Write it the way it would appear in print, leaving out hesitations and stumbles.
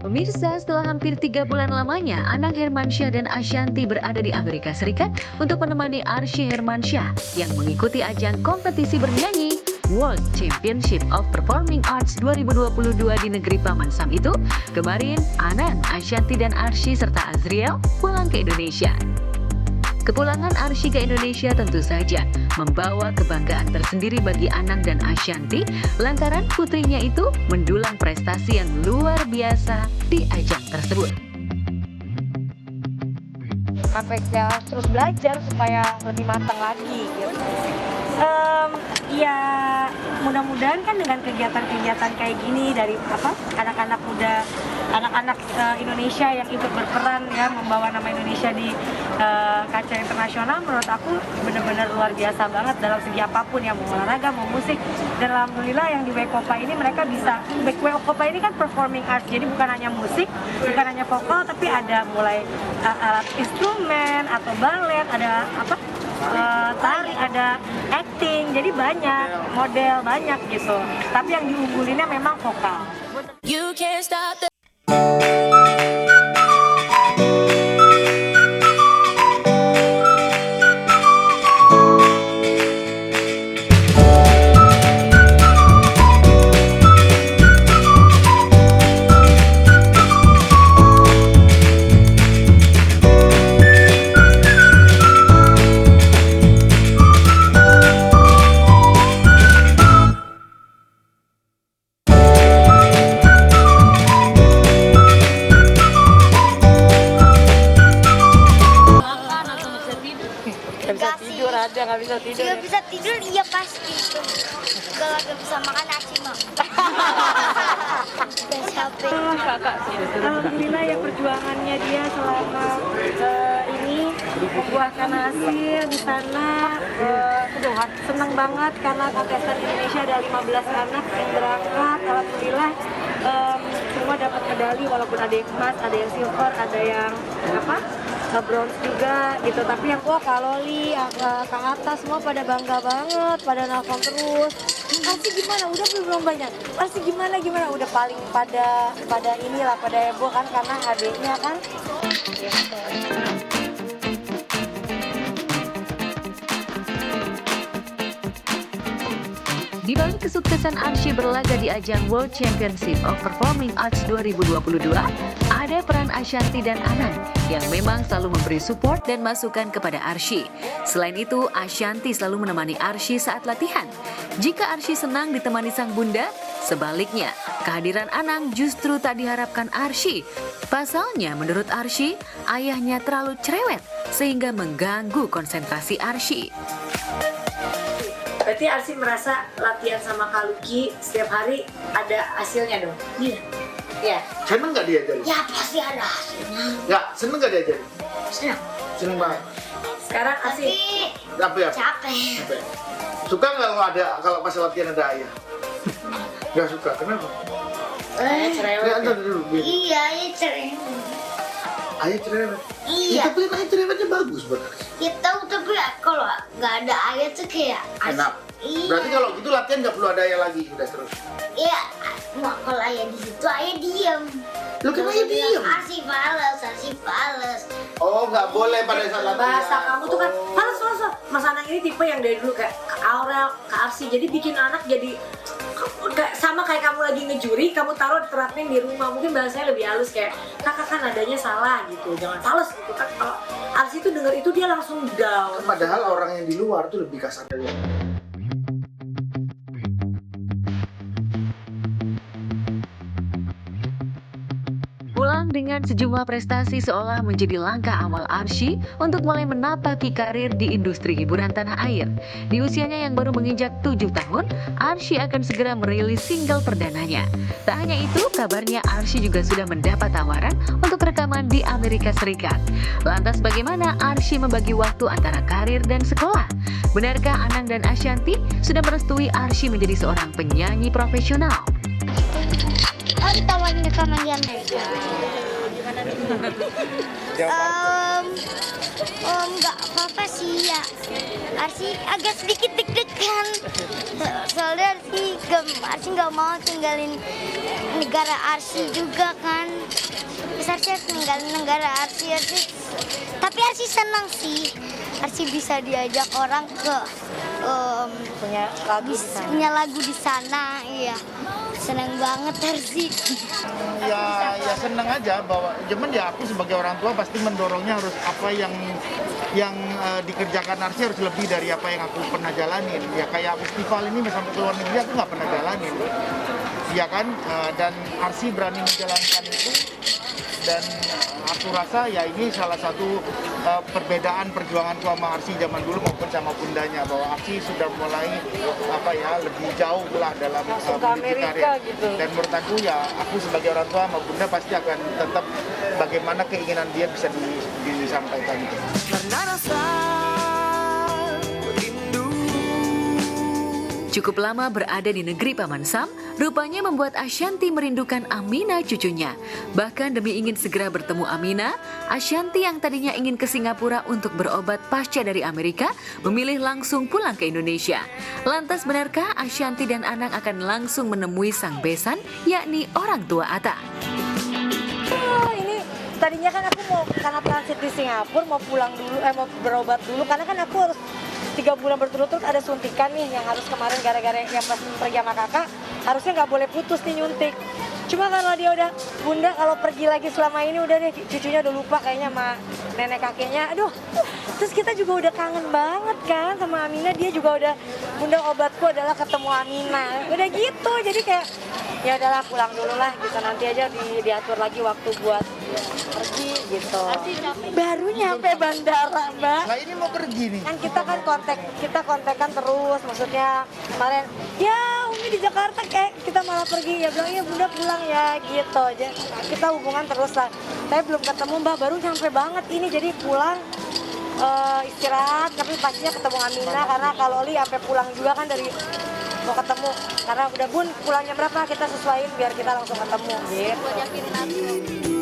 Pemirsa, setelah hampir 3 bulan lamanya, Anang Hermansyah dan Ashanty berada di Amerika Serikat untuk menemani Arsy Hermansyah yang mengikuti ajang kompetisi bernyanyi World Championship of Performing Arts 2022 di negeri Paman Sam itu. Kemarin, Anang, Ashanty dan Arsy serta Azriel pulang ke Indonesia. Kepulangan Arsy ke Indonesia tentu saja membawa kebanggaan tersendiri bagi Anang dan Ashanty lantaran putrinya itu mendulang prestasi yang luar biasa di ajang tersebut. Sampai dia terus belajar supaya lebih matang lagi gitu. Ya mudah-mudahan kan dengan kegiatan-kegiatan kayak gini dari anak-anak muda, anak-anak Indonesia yang ikut berperan ya membawa nama Indonesia di kaca internasional, menurut aku benar-benar luar biasa banget dalam segi apapun ya, mau olahraga, mau musik. Dan alhamdulillah yang di Wekopa ini mereka bisa, Wekopa ini kan performing arts, jadi bukan hanya musik, bukan hanya vokal, tapi ada mulai alat instrumen atau balet, ada tari, ada acting, jadi banyak model, banyak gitu. Tapi yang diunggulinnya memang vokal. You can't stop the nggak bisa tidur. Nggak bisa tidur, iya pasti. Kalau nggak bisa makan nasi mah. Capek. Kakak sih. Alhamdulillah ya perjuangannya dia selama ini membuahkan hasil di sana. Senang banget karena kontestan Indonesia ada 15 anak yang berangkat. Alhamdulillah semua dapat medali, walaupun ada yang emas, ada yang silver, ada yang bronze juga gitu. Tapi yang Kak Loli, Kak Atta semua pada bangga banget, pada nelfon terus. Pasti gimana? Udah belum banyak. Pasti gimana? Udah paling pada inilah, pada heboh kan karena adiknya kan. Di balik kesuksesan Arsy berlaga di ajang World Championship of Performing Arts 2022, ada peran Ashanty dan Anang yang memang selalu memberi support dan masukan kepada Arsy. Selain itu, Ashanty selalu menemani Arsy saat latihan. Jika Arsy senang ditemani sang bunda, sebaliknya, kehadiran Anang justru tak diharapkan Arsy. Pasalnya, menurut Arsy, ayahnya terlalu cerewet sehingga mengganggu konsentrasi Arsy. Berarti Arsy merasa latihan sama Kak Luki setiap hari ada hasilnya dong? Iya. Iya. Seneng nggak diajarin? Ya pasti ada hasilnya. Nggak, seneng nggak diajarin? Senang. Seneng banget. Sekarang Arsy Tapi Capek ya? capek. Suka nggak kalau pas latihan ada ayah? Nggak suka, kenapa? cerewet. Nggak, ntar dulu. Iya, ya cerewet. Ayah cerewet? Iya. Ya, tapi ayah cerewetnya bagus buat Arsy. Ya tahu, tapi kalau nggak ada ayah tuh kayak Enak. Iya. Berarti kalau gitu latihan nggak perlu ada ayah lagi, udah terus. Iya, kalau ayah di situ ayah diem. Lu kan ayah diem. Arsy fales. Oh, nggak boleh pada saat latihan. Bahasa kamu tuh kan Oh. males. Mas Anang ini tipe yang dari dulu kayak Kak Aurel, Kak Arsy, jadi bikin anak jadi sama kayak kamu lagi ngejuri, kamu taruh terapin di rumah. Mungkin bahasanya lebih halus kayak kakak kan adanya salah gitu, jangan fales gitu kan. Kalau Arsy tuh denger itu dia langsung down. Padahal orang yang di luar tuh lebih kasar dari Pulang dengan sejumlah prestasi seolah menjadi langkah awal Arsy untuk mulai menapaki karir di industri hiburan tanah air. Di usianya yang baru menginjak 7 tahun, Arsy akan segera merilis single perdananya. Tak hanya itu, kabarnya Arsy juga sudah mendapat tawaran untuk rekaman di Amerika Serikat. Lantas bagaimana Arsy membagi waktu antara karir dan sekolah? Benarkah Anang dan Ashanty sudah merestui Arsy menjadi seorang penyanyi profesional? Tawarin rekaman di Amerika. Nggak apa-apa sih ya. Arsy agak sedikit deg-degan. kan soalnya Arsi nggak mau tinggalin negara Arsi juga kan. Terus Arsi harus tinggalin negara Arsi. Tapi Arsi senang sih. Arsi bisa diajak orang ke punya lagu di sana. Iya, senang banget Arsi. Ya seneng aja bahwa cuman ya aku sebagai orang tua pasti mendorongnya harus apa yang dikerjakan Arsi harus lebih dari apa yang aku pernah jalanin. Ya kayak festival ini sampai ke luar negeri aku nggak pernah jalanin. Ya kan, dan Arsi berani menjalankan itu, dan aku rasa ya ini salah satu perbedaan perjuanganku sama Arsi zaman dulu maupun sama bundanya, bahwa Arsi sudah mulai lebih jauh lah dalam Masuk ke Amerika karir. gitu. Dan menurut aku ya aku sebagai orang tua sama bunda pasti akan tetap bagaimana keinginan dia bisa disampaikan. Cukup lama berada di negeri Paman Sam, rupanya membuat Ashanti merindukan Amina cucunya. Bahkan demi ingin segera bertemu Amina, Ashanti yang tadinya ingin ke Singapura untuk berobat pasca dari Amerika, memilih langsung pulang ke Indonesia. Lantas benarkah Ashanti dan Anang akan langsung menemui sang besan, yakni orang tua Atta? Ini tadinya kan aku mau karena transit di Singapura mau pulang dulu, mau berobat dulu karena kan aku harus 3 bulan berturut-turut ada suntikan nih yang harus kemarin gara-gara yang pas pergi sama kakak harusnya nggak boleh putus nih nyuntik. Cuma kalau dia udah bunda kalau pergi lagi selama ini udah deh cucunya udah lupa kayaknya sama nenek kakeknya. Aduh, terus kita juga udah kangen banget kan sama Amina. Dia juga udah bunda obatku adalah ketemu Amina. Udah gitu jadi kayak ya udahlah pulang dulu lah gitu, nanti aja diatur lagi waktu buat pergi gitu. Baru nyampe bandara mbak. Nah ini mau pergi nih. Kan kita kontekan terus, maksudnya kemarin ya Umi di Jakarta kayak kita malah pergi ya bilang ya bunda pulang ya gitu aja. Kita hubungan terus lah. Saya belum ketemu mbak, baru nyampe banget ini jadi pulang istirahat tapi pastinya ketemu Amina karena kalau Li sampai pulang juga kan dari mau ketemu karena udah bun pulangnya berapa kita sesuaiin biar kita langsung ketemu gitu.